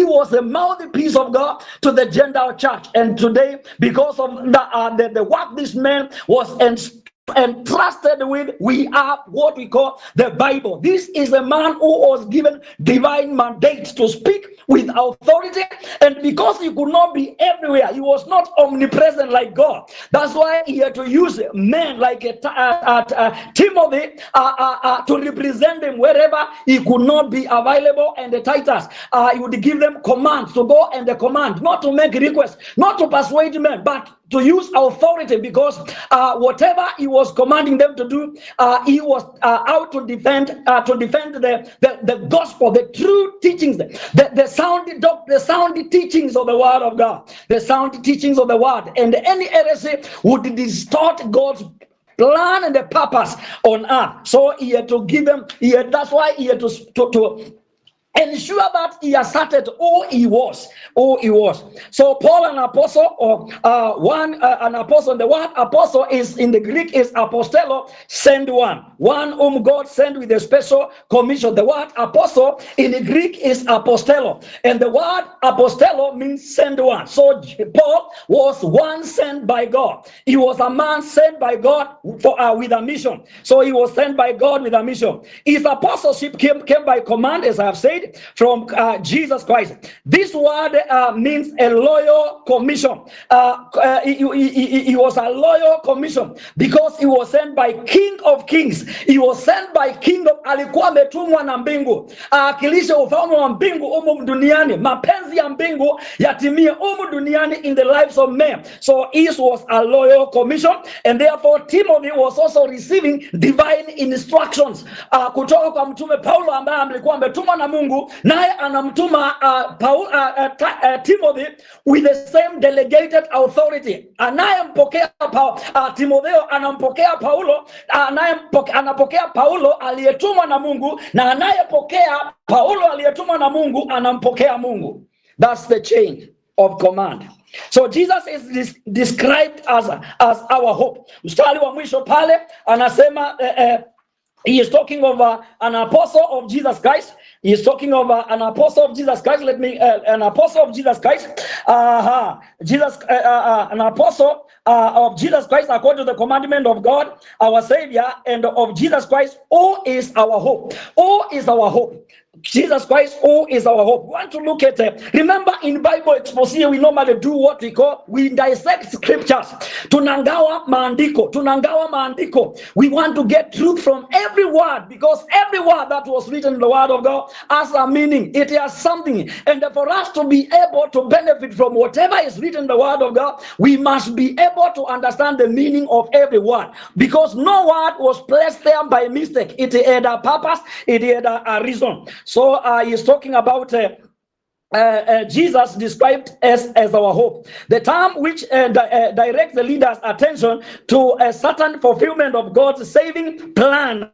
was a mouthpiece of God to the Gentile church. And today, because of the work this man was entrusted with, we have what we call the Bible. This is a man who was given divine mandate to speak with authority, and because he could not be everywhere, he was not omnipresent like God. That's why he had to use men like Timothy to represent him wherever he could not be available. And the Titus, he would give them commands to go and the command, not to make requests, not to persuade men, but to use authority, because whatever he was commanding them to do, he was out to defend the gospel, the true teachings, the sound teachings of the word of God, the sound teachings of the word. And any heresy would distort God's plan and the purpose on earth. So he had to give them. That's why he had to ensure that he asserted who he was. So Paul, an apostle, or an apostle. The word apostle is in the Greek is apostello, send one whom God sent with a special commission. The word apostle in the Greek is apostello, and the word apostello means send one. So Paul was one sent by God. He was a man sent by God with a mission. So he was sent by God with a mission. His apostleship came by command, as I have said, from Jesus Christ. This word means a loyal commission. He was a loyal commission because he was sent by King of Kings. He was sent by King of, alikuwa ametumwa na mbingu akilishe ufalme wa mbingu umu duniani, mapenzi ya mbingu yatimie umu duniani in the lives of men. So his was a loyal commission, and therefore Timothy was also receiving divine instructions kutoka kwa mtume Paulo ambaye alikuwa ametumwa na Mungu, naye anamtuma Timothy with the same delegated authority. Anayempokea Timotheo anampokea Paulo, anapokea Paulo aliyetumwa na Mungu, na anayepokea Paulo aliyetumwa na Mungu anampokea Mungu. That's the chain of command. So Jesus is described as our hope. Mstari wa mwisho pale anasema he is talking of an apostle of Jesus Christ. He is talking of an apostle of Jesus Christ. An apostle of Jesus Christ. An apostle of Jesus Christ according to the commandment of God, our Savior, and of Jesus Christ, who is our hope. Who is our hope? Jesus Christ, who is our hope. We want to look at remember in Bible exposition, we normally do what we dissect scriptures. Tunangawa maandiko. We want to get truth from every word, because every word that was written in the word of God has a meaning. It has something. And for us to be able to benefit from whatever is written in the word of God, we must be able to understand the meaning of every word, because no word was placed there by mistake. It had a purpose, it had a reason. So he's talking about Jesus described as our hope. The term which directs the leader's attention to a certain fulfillment of God's saving plan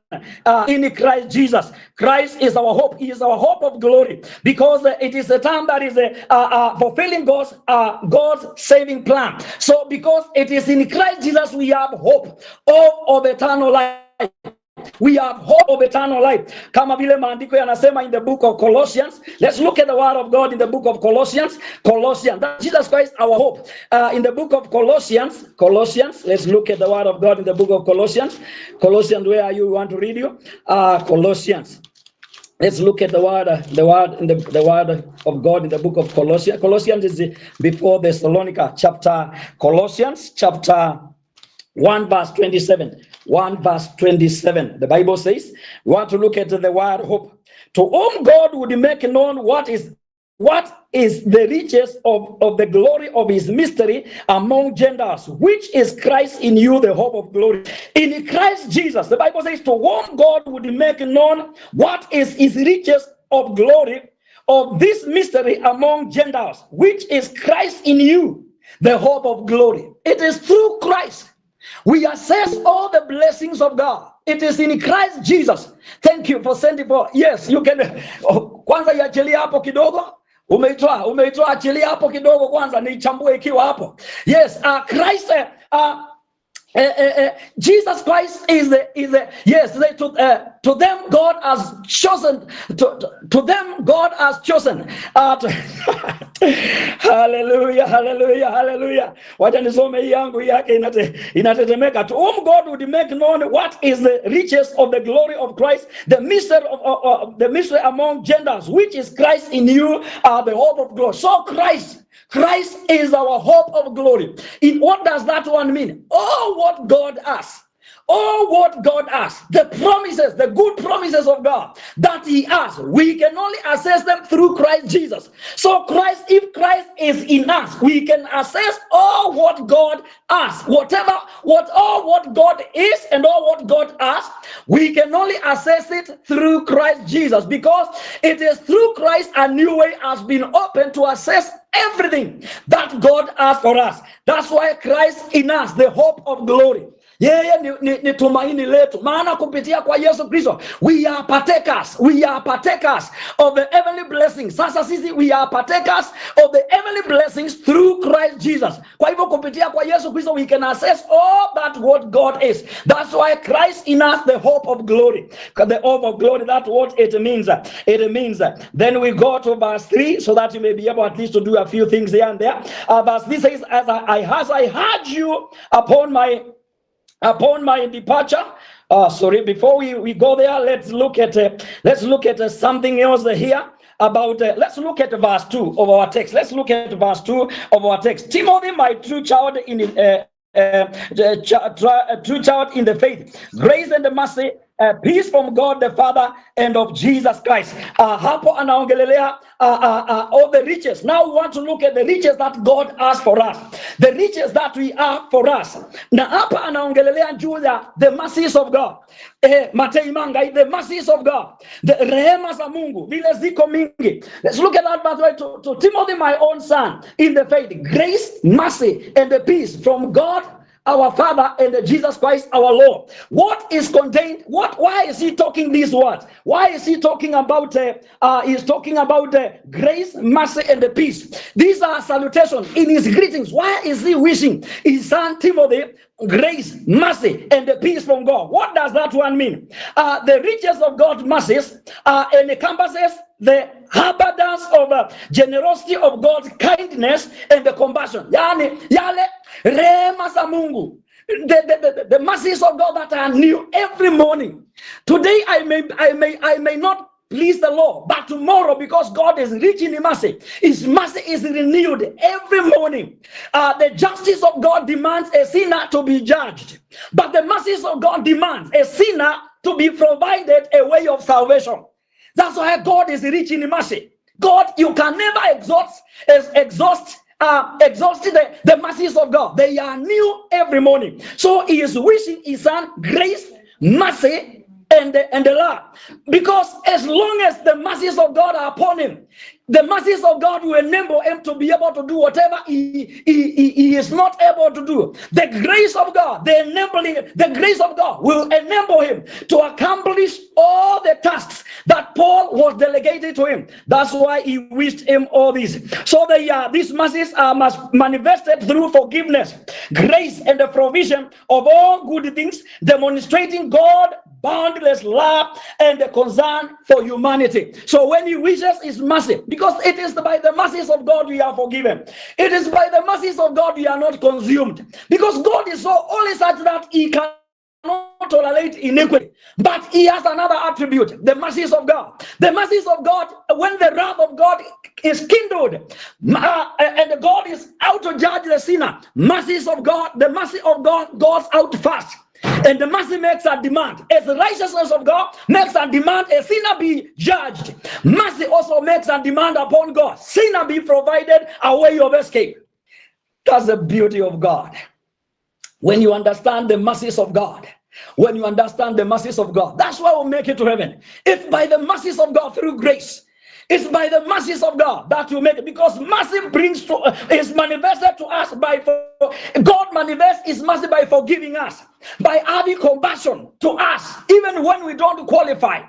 in Christ Jesus. Christ is our hope. He is our hope of glory, because it is a term that is fulfilling God's saving plan. So because it is in Christ Jesus we have hope of eternal life. We have hope of eternal life. Kama vile maandiko yanasema in the book of Colossians. Let's look at the word of God in the book of Colossians. That's Jesus Christ, our hope. In the book of Colossians, let's look at the word of God in the book of Colossians. Colossians, where are you? You want to read you? Colossians. Let's look at the word of God in the book of Colossians. Colossians is before Thessalonica Colossians chapter 1 verse 27. 1 verse 27. The Bible says, we want to look at the word hope. To whom God would make known what is the riches of the glory of his mystery among Gentiles, which is Christ in you, the hope of glory. In Christ Jesus, the Bible says, to whom God would make known what is his riches of glory of this mystery among Gentiles, which is Christ in you, the hope of glory. It is through Christ we access all the blessings of God. It is in Christ Jesus. Thank you for sending for. Yes, you can. Kwanza iachilia hapo kidogo. Umeitoa achilia hapo kidogo kwanza nichambue ikiwa hapo. Yes, Jesus Christ is the yes, they took to them God has chosen. To them God has chosen. Hallelujah, hallelujah, hallelujah. Wacha nisome hii yangu yake inatetemeka. To whom God would make known what is the riches of the glory of Christ, the mystery of the mystery among Gentiles, which is Christ in you, the hope of glory. So Christ is our hope of glory. What does that one mean? Oh, what God has. Oh, what God has, the promises, the good promises of God that He has, we can only access them through Christ Jesus. So if Christ is in us, we can access all what God has, all what God is and all what God has, we can only access it through Christ Jesus, because it is through Christ a new way has been opened to access everything that God has for us. That's why Christ in us, the hope of glory. Yeye ni tumaini letu, maana kupitia kwa Yesu Kristo we are partakers of the heavenly blessings. Sasa sisi we are partakers of the heavenly blessings through Christ Jesus. Kwa hivyo kupitia kwa Yesu Kristo we can access all that what God is. That's why Christ in us, the hope of glory. The hope of glory, that's what it means. Then we go to verse 3 so that you may be able at least to do a few things here and there. Verse 3 says, as I heard you upon my departure. Before we go there, let's look at something else here about let's look at verse 2 of our text. Timothy, my true child in true child in the faith, grace and mercy, peace from God the Father and of Jesus Christ. Hapo anaongelelea all the riches. Now we want to look at the riches that God has for us, the riches that we have for us. Na hapa anaongelelea juu ya the mercies of God. The mercies of God, the rehema za Mungu vile ziko mingi. Let's look at that verse to Timothy, my own son in the faith, grace, mercy and the peace from God our Father and Jesus Christ our Lord. What is contained? Why is he talking these words? Why is he talking about? He's talking about grace, mercy, and the peace. These are salutations in his greetings. Why is he wishing his son Timothy grace, mercy, and the peace from God? What does that one mean? The riches of God's mercies encompasses the abundance of generosity of God's kindness and the compassion. Yani yale rehema za Mungu, the mercies of God that are new every morning. Today I may not please the Lord, but tomorrow, because God is rich in mercy, his mercy is renewed every morning. The justice of God demands a sinner to be judged, but the mercies of God demands a sinner to be provided a way of salvation. That's why God is rich in mercy. God, you can never exhaust the mercies of God. They are new every morning. So he is wishing his son grace, mercy, and the love. Because as long as the mercies of God are upon him, the mercies of God will enable him to be able to do whatever he is not able to do. The grace of God, the grace of God will enable him to accomplish all the tasks that Paul was delegated to him. That's why he wished him all this. So these mercies are manifested through forgiveness, grace, and the provision of all good things, demonstrating God boundless love and the concern for humanity. So when he wishes his mercy, because it is by the mercies of God we are forgiven, it is by the mercies of God we are not consumed, because God is so only such that he cannot tolerate iniquity. But he has another attribute, the mercies of God. The mercies of God, when the wrath of God is kindled and God is out to judge the sinner, mercies of God, the mercy of God goes out fast. And the mercy makes a demand. As the righteousness of God makes a demand, a sinner be judged. Mercy also makes a demand upon God. Sinner be provided a way of escape. That's the beauty of God. When you understand the mercies of God, that's why we'll make it to heaven. It's by the mercies of God through grace. It's by the mercies of God that you make it, because mercy is manifested to us by God manifests his mercy by forgiving us, by having compassion to us, even when we don't qualify.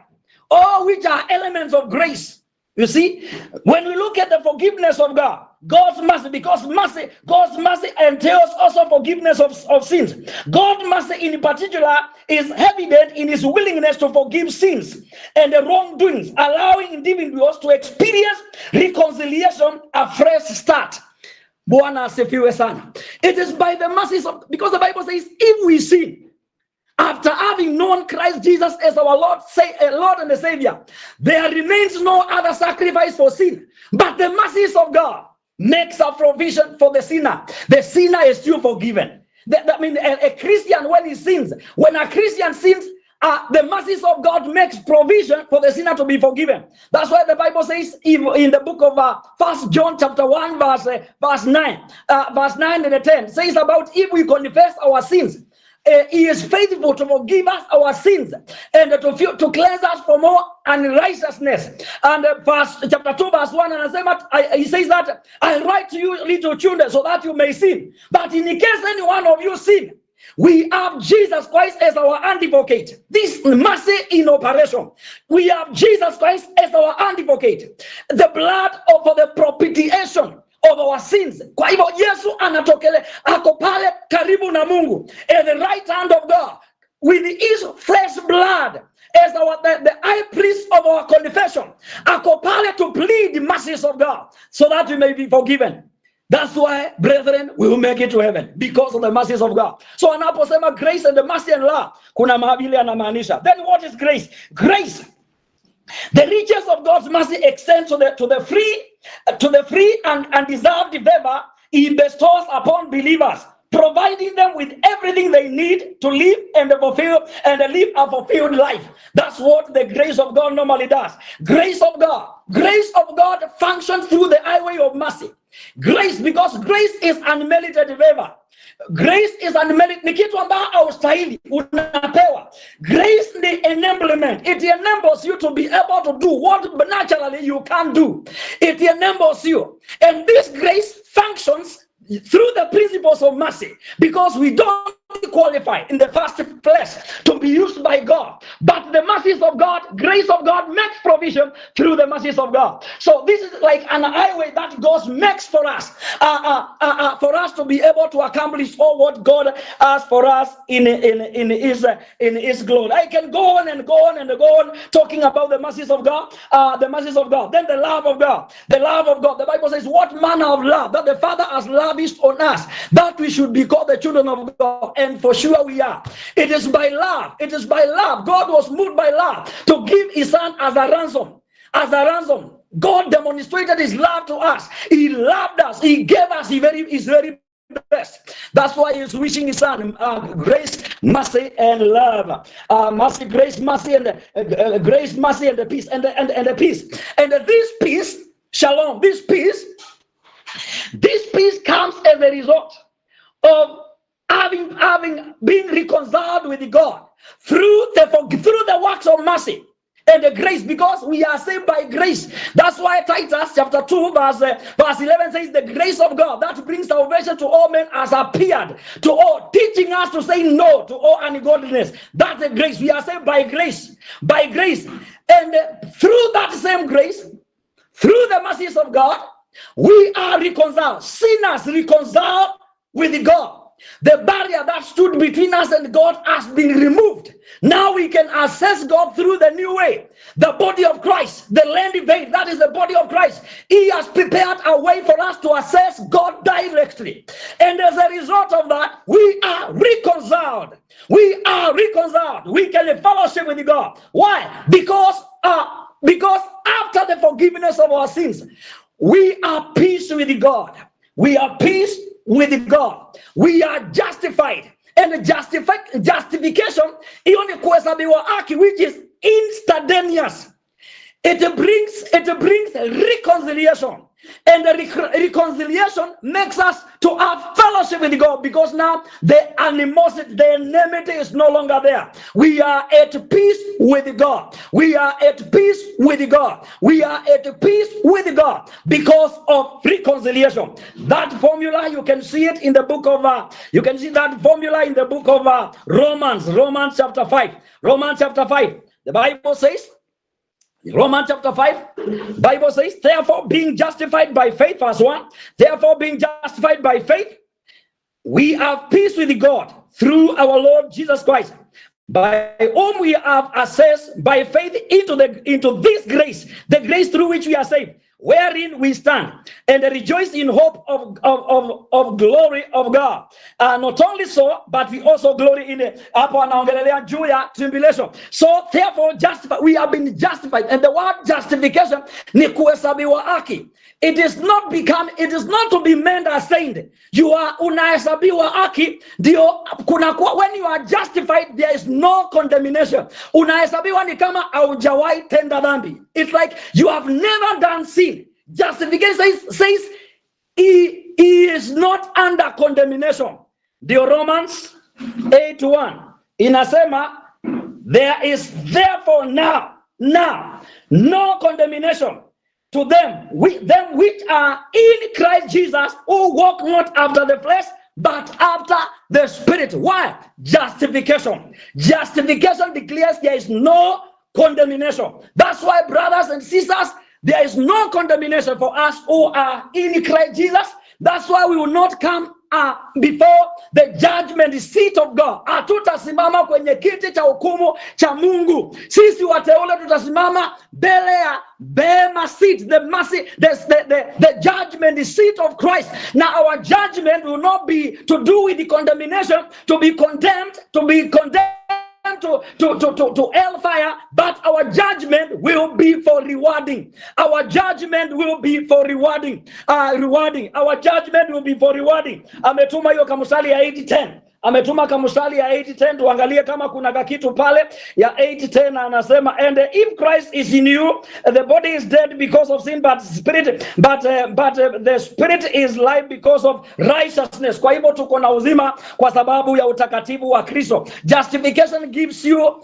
All which are elements of grace. You see, when we look at the forgiveness of God, God's mercy, because God's mercy entails also forgiveness of sins. God's mercy in particular is evident in his willingness to forgive sins and the wrongdoings, allowing individuals to experience reconciliation, a fresh start. Bwana asifiwe sana. It is by the mercies of, because the Bible says, if we sin, after having known Christ Jesus as our Lord and the Savior, there remains no other sacrifice for sin, but the mercies of God makes a provision for the sinner. The sinner is still forgiven. That means a Christian, when he sins, when a Christian sins, the mercies of God makes provision for the sinner to be forgiven. That's why the Bible says in the book of 1 John chapter 1 verse 9 and 10 says about if we confess our sins, he is faithful to forgive us our sins and to cleanse us from all unrighteousness. And chapter 2 verse 1 and he says that I write to you little children so that you may sin. But in case any one of you sin, we have Jesus Christ as our advocate. This mercy in operation. We have Jesus Christ as our advocate. The blood for the propitiation of our sins. Kwa hivyo Yesu anatokele ako pale karibu na Mungu at the right hand of God with his flesh blood as the high priest of our confession. Ako pale to plead the mercies of God so that we may be forgiven. That's why, brethren, we will make it to heaven because of the mercies of God. So anaposema grace and the mercy and love, kuna mavile anamaanisha. Then what is grace? Grace, the riches of God's mercy extend to the free and undeserved favor he bestows upon believers, providing them with everything they need to live and live a fulfilled life. That's what the grace of God normally does. Grace of God functions through the highway of mercy. Grace, because grace is unmerited favor. Grace is unmerited. Ni kitu ambao haustahili unapewa. Grace ni enablement. It enables you to be able to do what naturally you can't do. It enables you. And this grace functions through the principles of mercy, because we don't qualify in the first place to be used by God, but the mercies of God, grace of God makes provision through the mercies of God. So this is like an highway that God makes for us to be able to accomplish all what God has for us in his glory. I can go on and go on and go on talking about the mercies of God, then the love of God. The Bible says, what manner of love that the Father has lavished on us, that we should be called the children of God. And for sure we are. It is by love. God was moved by love to give his son as a ransom. God demonstrated his love to us. He loved us. He gave us his very best. That's why he's wishing his son grace, mercy, and love. Mercy, grace, mercy, and grace, mercy, and the peace, and the peace. And this peace, shalom, this peace comes as a result of having been reconciled with God through the works of mercy and the grace, because we are saved by grace. That's why Titus chapter 2 verse 11 says, the grace of God that brings salvation to all men has appeared to all, teaching us to say no to all ungodliness. That's the grace. We are saved by grace, and through that same grace, through the mercies of God, we are reconciled. Sinners reconciled with God. The barrier that stood between us and God has been removed. Now we can access God through the new way. The body of Christ, the land vein, that is the body of Christ. He has prepared a way for us to access God directly. And as a result of that, we are reconciled. We can fellowship with God. Why? Because after the forgiveness of our sins, we are peace with God. We are peace with God. We are justified. And justification, which is instantaneous. It brings reconciliation. And the reconciliation makes us to have fellowship with God, because now the animosity, the enmity is no longer there. We are at peace with God. We are at peace with God. We are at peace with God because of reconciliation. That formula, you can see it in the book of Romans chapter 5. The Bible says Romans chapter 5, Bible says, therefore being justified by faith, verse 1, therefore being justified by faith, we have peace with God through our Lord Jesus Christ, by whom we have access by faith into this grace, the grace through which we are saved, wherein we stand and rejoice in hope of glory of God. Not only so, but we also glory in it. Tribulation. So therefore, we have been justified. And the word justification, ni kuhesabiwa haki. It is not to be meant as saint. You are unahesabiwa haki. When you are justified, there is no condemnation. Unahesabiwa ni kama haujawahi tenda dhambi. It's like you have never done sin. Justification says he is not under condemnation. The Romans 8:1 inasema there is therefore now no condemnation to them which are in Christ Jesus, who walk not after the flesh but after the Spirit. Why? Justification. Justification declares there is no condemnation. That's why, brothers and sisters, there is no condemnation for us who are in Christ Jesus. That's why we will not come before the judgment seat of God. Hatutasimama kwenye kiti cha hukumu cha Mungu. Sisi wateule tutasimama mbele ya bema seat, the judgment seat of Christ. Now our judgment will not be to do with the condemnation, to be condemned to hellfire, but our judgment will be for rewarding. Our judgment will be for rewarding. Our judgment will be for rewarding. Ametuma hiyo kamstari ya 8:10. Ametuma kamstari ya 8:10, tuangalie kama kuna kitu pale ya 8:10. Anasema, and if Christ is in you, the body is dead because of sin, but the spirit is life because of righteousness. Kwa hivyo tuko na uzima kwa sababu ya utakatifu wa Kristo. Justification gives you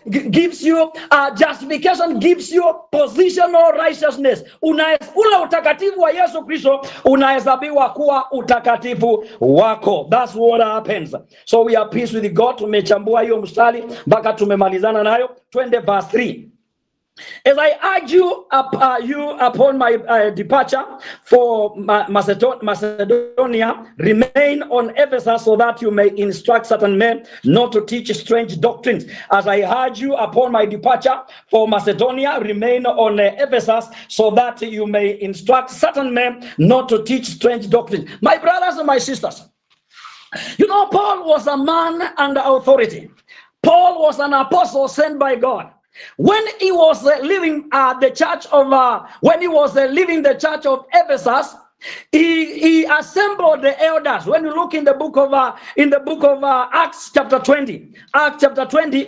positional righteousness. Ule utakatifu wa Yesu Kristo unahesabiwa kuwa utakatifu wako. That's what happens. So we are peace with God. Tumechambua hiyo mstari mpaka tumemalizana nayo. Twende verse 3. As I urge you upon my departure for Macedonia, remain on Ephesus, so that you may instruct certain men not to teach strange doctrines. As I urge you upon my departure for Macedonia, remain on Ephesus, so that you may instruct certain men not to teach strange doctrines. My brothers and my sisters, you know, Paul was a man under authority. Paul was an apostle sent by God. When he was leaving the church of Ephesus, he assembled the elders. When you look in the book of Acts chapter 20,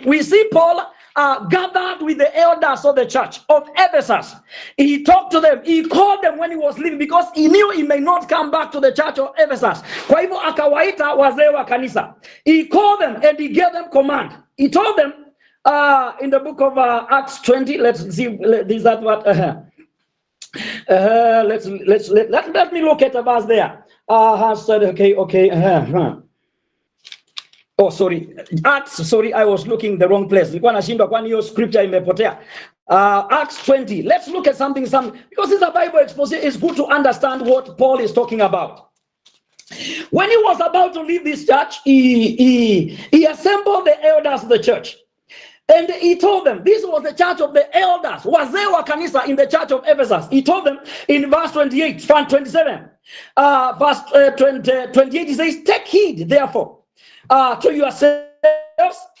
we see Paul gathered with the elders of the church of Ephesus. He talked to them. He called them when he was leaving, because he knew he may not come back to the church of Ephesus. Kwa hivyo akawaita wazee wa kanisa. He called them and he gave them command. He told them in the book of Acts 20. Let's see. Is that what? Let me look at the verse there. Oh, sorry. Acts, sorry, I was looking the wrong place. Kwani hiyo scripture imepotea. Acts 20. Let's look at something, because it's a Bible exposition. It's good to understand what Paul is talking about. When he was about to leave this church, he assembled the elders of the church. And he told them, this was the church of the elders, wazee wa kanisa in the church of Ephesus. He told them in verse 28, verse 27, verse 28, he says, take heed, therefore, to yourselves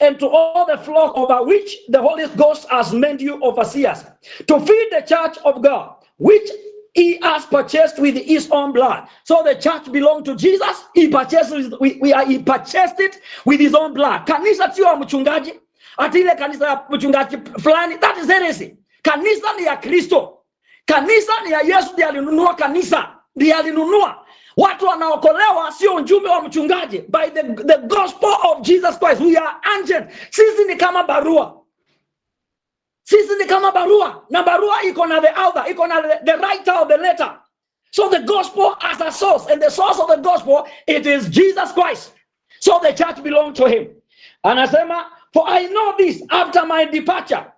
and to all the flock over which the Holy Ghost has made you overseers, to feed the church of God, which he has purchased with his own blood. So the church belonged to Jesus. He purchased it with his own blood. Kanisa sio mchungaji. Ati ile kanisa ya mchungaji fulani, that is heresy. Kanisa ni ya Kristo. Kanisa ni ya Yesu, ndiye alinunua kanisa. Ndiye alinunua. Watu wanaokolewa sio ujumbe wa mchungaji. By the gospel of Jesus Christ. We are angels. Sisi ni kama barua. Sisi ni kama barua. Na barua iko na the author, iko na the writer of the letter. So the gospel as a source, and the source of the gospel, it is Jesus Christ. So the church belongs to him. Anasema, for I know this, after my departure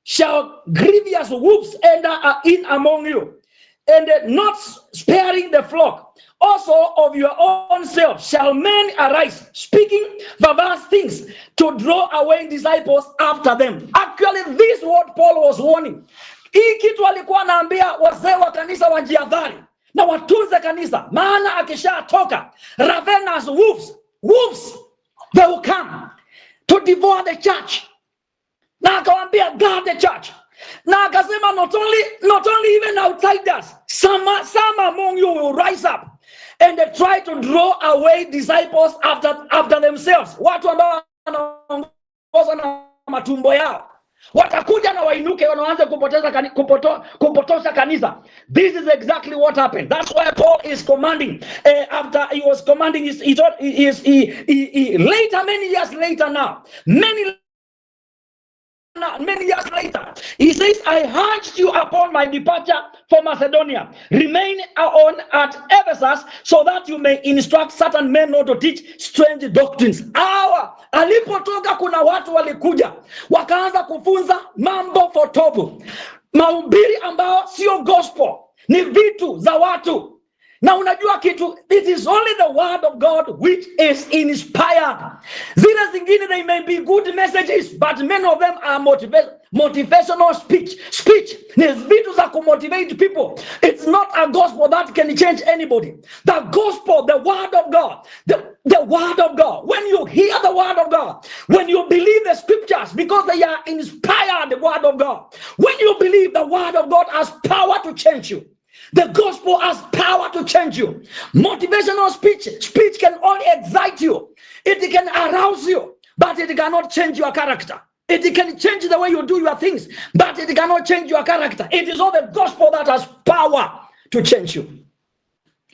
shall grievous wolves enter in among you, and not sparing the flock. Also of your own self shall men arise, speaking perverse things, to draw away disciples after them. Actually, this is what Paul was warning. Hii kitu alikuwa anaambia wazee wa kanisa wajiadhari na watunze kanisa, maana akishatoka ravenous wolves they will come to devour the church. Na akawaambia guard the church. Na akasema not only even outsiders, some among you will rise up and they try to draw away disciples after themselves. Watu ambao wanaongozwa na matumbo yao watakuja na wainuke wanaanza kupotosha kanisa. This is exactly what happened. That's why Paul is commanding. After he was commanding, later, many years later now, many years later, he says, I urged you upon my departure for Macedonia, remain on at Ephesus, so that you may instruct certain men not to teach strange doctrines. Alipotoka kuna watu walikuja wakaanza kufunza mambo potofu, mahubiri ambao sio gospel, ni vitu za watu. Na unajua kitu, it is only the word of God which is inspired. Zile zingine, they may be good messages, but many of them are motivational speech. Ni vitu za kumotivate people. It's not a gospel that can change anybody. The gospel, the word of God, the word of God. When you hear the word of God, when you believe the scriptures, because they are inspired, the word of God. When you believe the word of God has power to change you. The gospel has power to change you. Motivational speech can only excite you. It can arouse you, but it cannot change your character. It can change the way you do your things, but it cannot change your character. It is all the gospel that has power to change you.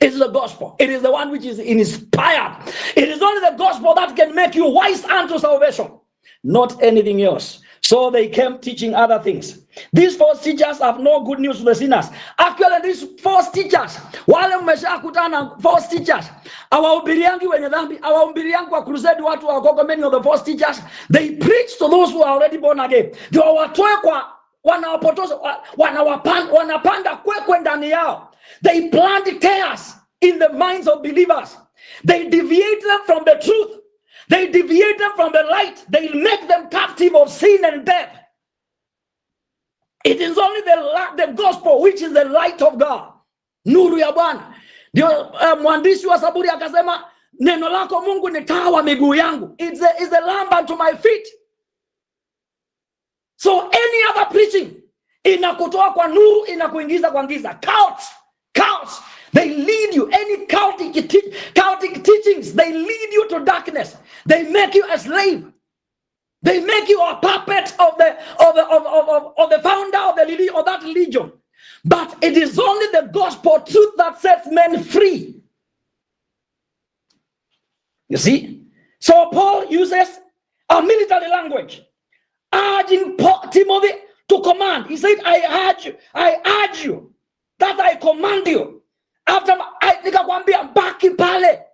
It is the gospel. It is the one which is inspired. It is only the gospel that can make you wise unto salvation, not anything else. So they came teaching other things. These false teachers have no good news to the sinners. Actually, these false teachers, wale mmeshakutana false teachers, hawahubiriangi wenye dhambi, hawahubiriangi kwa crusade watu wa many of the false teachers, they preach to those who are already born again. Ndio watoe kwa wanawapotosha, wanapanda kwekwe ndani yao. They plant tares in the minds of believers. They deviate them from the truth. They deviate them from the light. They make them captive of sin and death. It is only the gospel which is the light of God. Nuru ya Bwana. Ndio mwandishi wa Zaburi akasema, neno lako Mungu ni taa wa miguu yangu. It's a lamp unto my feet. So any other preaching inakutoa kwa nuru, inakuingiza kwa giza. Cults. They lead you. Any cultic teachings, they lead you to darkness. They make you a slave. They make you a puppet of the founder of that religion. But it is only the gospel truth that sets men free. You see? So Paul uses a military language, urging Timothy to command. He said, I urge you that I command you. After nikakwambia baki pale,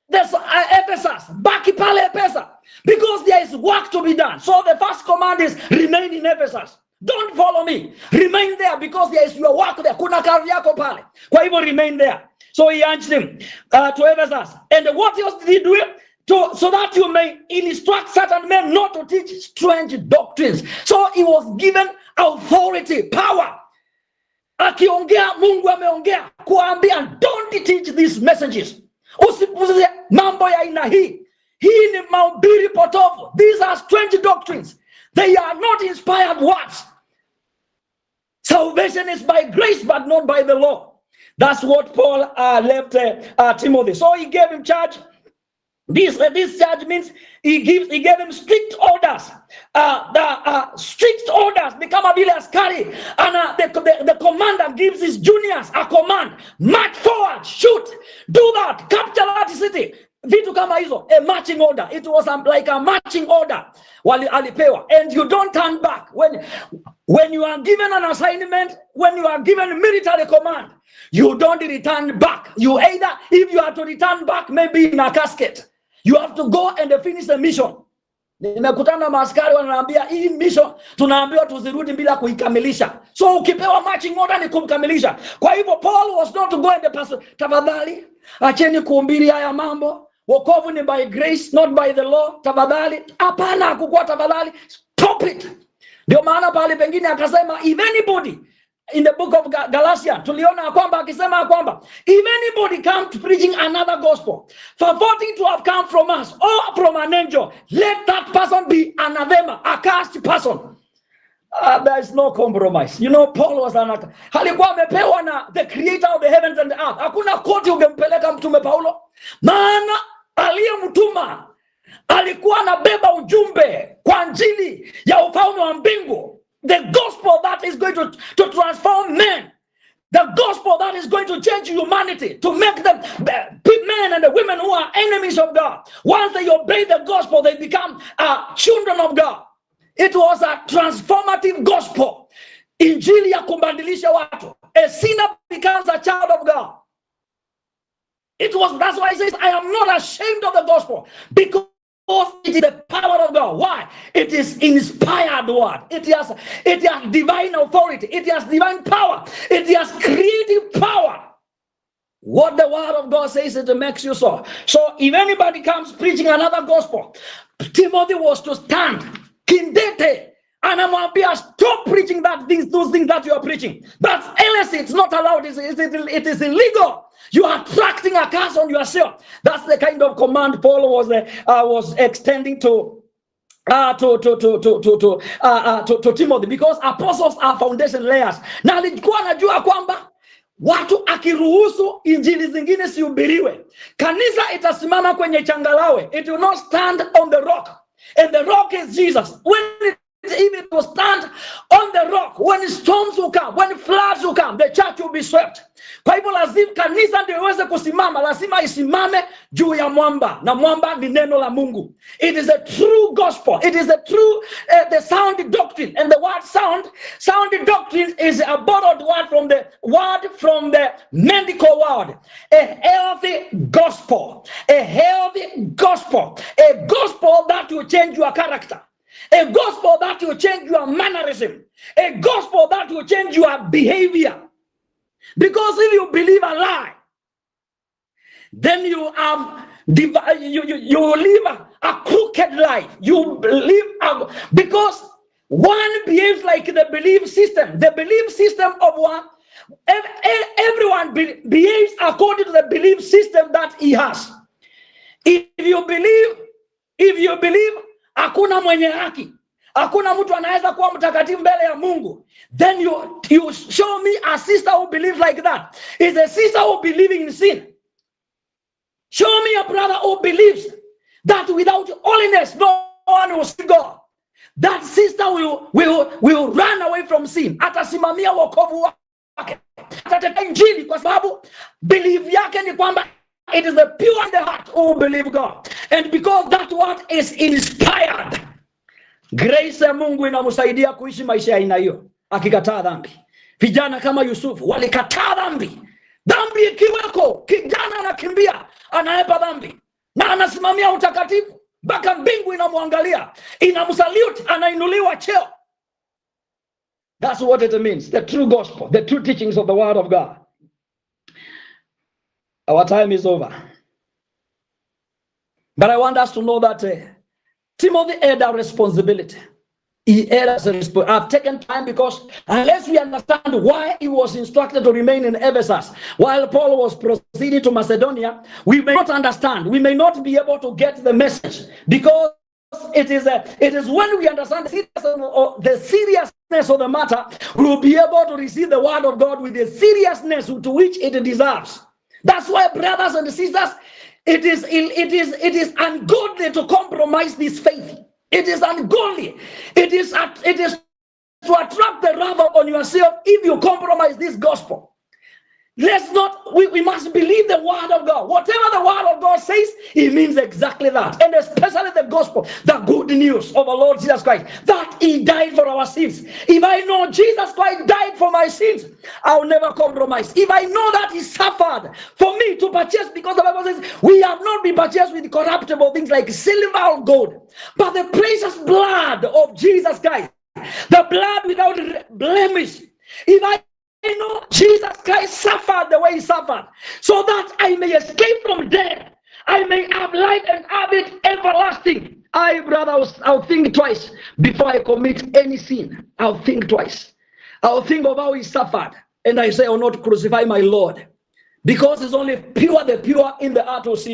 there's Ephesus, baki pale Ephesus, because there is work to be done. So the first command is remain in Ephesus. Don't follow me. Remain there because there is your work there. Kuna kazi yako pale. Kwa hivyo remain there. So he urged him to Ephesus. And what else did he do? So that you may instruct certain men not to teach strange doctrines. So he was given authority, power. Akiongea Mungu ameongea kuambia, don't teach these messages. Usipuuze mambo ya aina hii. Hii ni mahubiri potofu. These are strange doctrines. They are not inspired words. Salvation is by grace but not by the law. That's what Paul left Timothy. So he gave him charge. This charge means he gave him strict orders. Strict orders become a vile askari, and the commander gives his juniors a command: march forward, shoot, do that, capture that city. Vitu kama hizo, a marching order. It was like a marching order. Alipewa, and you don't turn back when you are given an assignment. When you are given military command, you don't return back. You either, if you are to return back, maybe in a casket, you have to go and finish the mission. Nimekutana na maaskari wananiambia hii mission tunaambiwa tuzirudi bila kuikamilisha. So ukipewa marching order ni kumkamilisha. Kwa hivyo Paul was not to go in the person. Tafadhali acheni kuhubiri haya mambo. Wokovu ni by grace, not by the law. Tafadhali. Hapana, hakukuwa tafadhali. Stop it. Ndio maana pale pengine akasema if anybody in the book of Galatians tuliona kwamba akisema kwamba if anybody comes preaching another gospel purporting to have come from us or from an angel, let that person be anathema, a cursed person. There is no compromise. You know, Paul was alikuwa amepewa na the creator of the heavens and the earth. Hakuna koti ungempeleka mtume Paulo, maana aliyemtuma alikuwa anabeba ujumbe kwa ajili ya ufalme wa mbingu. The gospel that is going to transform men. The gospel that is going to change humanity, to make them men and the women who are enemies of God. Once they obey the gospel, they become children of God. It was a transformative gospel. Injili ya kumbadilisha watu. A sinner becomes a child of God. That's why it says, I am not ashamed of the gospel, because it is the power of God. Why? It is inspired word. It has divine authority. It has divine power. It has creative power. What the word of God says, it makes you so. So if anybody comes preaching another gospel, Timothy was to stand kindete and amwambia, stop preaching those things that you are preaching. That's heresy. It's not allowed. It is illegal. You are attracting a curse on yourself. That's the kind of command Paul was extending to Timothy, because apostles are foundation layers. Na alikuwa anajua kwamba watu akiruhusu injili zingine sihubiriwe, kanisa itasimama kwenye changalawe. It will not stand on the rock, and the rock is Jesus. When it will stand on the rock, when storms will come, when floods will come, the church will be swept. Kwa hivyo lazima kanisa ndio iweze kusimama, lazima isimame juu ya mwamba, na mwamba ni neno la Mungu. It is a true gospel. It is a true the sound doctrine, and the word sound doctrine is a borrowed word from the medical word. A healthy gospel, a gospel that will change your character. A gospel that will change your mannerism. A gospel that will change your behavior. Because if you believe a lie, then you will live a crooked life. You live because one behaves like the belief system. The belief system of one, everyone behaves according to the belief system that he has. If you believe hakuna mwenye haki, hakuna mtu anaweza kuwa mtakatifu mbele ya Mungu, then you show me a sister who believes like that. Is a sister who believes in sin. Show me a brother who believes that without holiness no one will see God. That sister will run away from sin. Atasimamia wokovu wake, atatetea injili, kwa sababu belief yake ni kwamba it is the pure in the heart who believe God. And because that word is inspired, grace ya Mungu inamsaidia kuishi maisha ya aina hiyo, akikataa dhambi. Vijana kama Yusufu walikataa dhambi. Dhambi ikiweko, kijana anakimbia, anaepa dhambi, na anasimamia utakatifu, mpaka mbingu inamwangalia, inamsalute, anainuliwa cheo. That's what it means, the true gospel, the true teachings of the word of God. Our time is over. But I want us to know that Timothy had a responsibility. He had a responsibility. I've taken time because unless we understand why he was instructed to remain in Ephesus while Paul was proceeding to Macedonia, we may not understand. We may not be able to get the message, because it is when we understand the seriousness of the matter, we will be able to receive the word of God with the seriousness to which it deserves. That's why, brothers and sisters, it is ungodly to compromise this faith. It is ungodly. It is to attract the wrath on yourself if you compromise this gospel. Let's not, we must believe the word of God. Whatever the word of God says, it means exactly that. And especially the gospel, the good news of our Lord Jesus Christ, that he died for our sins. If I know Jesus Christ died for my sins, I'll never compromise. If I know that he suffered for me to purchase, because the Bible says, we have not been purchased with corruptible things like silver or gold, but the precious blood of Jesus Christ, the blood without blemish. If I know Jesus Christ suffered the way he suffered, so that I may escape from death, I may have life and have it everlasting. Brother, I'll think twice before I commit any sin. I'll think twice. I'll think of how he suffered, and I say, I'll not crucify my Lord, because it's only pure, the pure in the heart will see.